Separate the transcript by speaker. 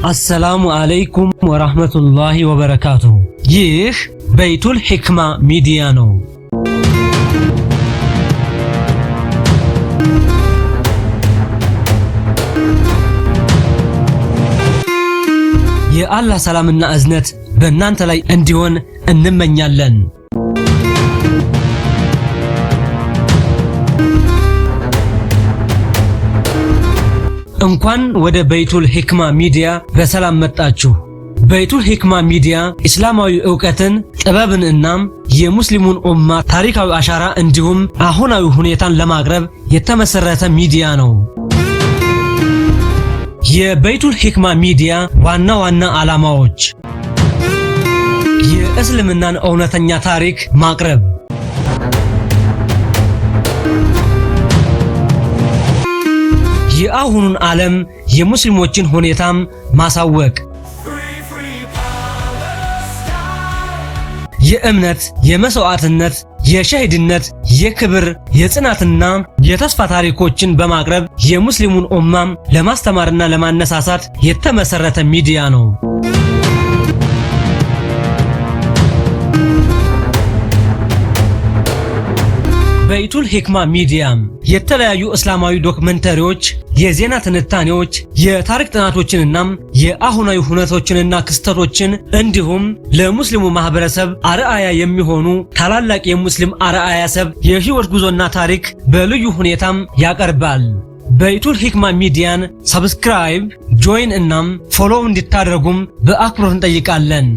Speaker 1: አሰላሙ አለይኩም ወራህመቱላሂ ወበረካቱሁ። ይህ በይቱል ሂክማ ሚዲያ ነው። የአላህ ሰላምና እዝነት በእናንተ ላይ እንዲሆን እንመኛለን። እንኳን ወደ በይቱል ሂክማ ሚዲያ በሰላም መጣችሁ። በይቱል ሂክማ ሚዲያ እስላማዊ ዕውቀትን፣ ጥበብን እናም የሙስሊሙን ኡማ ታሪካዊ አሻራ እንዲሁም አሁናዊ ሁኔታን ለማቅረብ የተመሰረተ ሚዲያ ነው። የበይቱል ሂክማ ሚዲያ ዋና ዋና ዓላማዎች: የእስልምናን እውነተኛ ታሪክ ማቅረብ፣ የአሁኑን ዓለም የሙስሊሞችን ሁኔታም ማሳወቅ፣ የእምነት፣ የመስዋዕትነት፣ የሸሂድነት፣ የክብር፣ የጽናትና የተስፋ ታሪኮችን በማቅረብ የሙስሊሙን ኡማም ለማስተማርና ለማነሳሳት የተመሰረተ ሚዲያ ነው። በይቱል ሂክማ ሚዲያም የተለያዩ እስላማዊ ዶክመንተሪዎች፣ የዜና ትንታኔዎች፣ የታሪክ ጥናቶችንና የአሁናዊ ሁነቶችንና ክስተቶችን እንዲሁም ለሙስሊሙ ማህበረሰብ አርአያ የሚሆኑ ታላላቅ የሙስሊም አርአያ ሰብ የህይወት ጉዞና ታሪክ በልዩ ሁኔታም ያቀርባል። በይቱል ሂክማ ሚዲያን ሰብስክራይብ፣ ጆይን እናም ፎሎው እንድታደርጉም በአክብሮት እንጠይቃለን።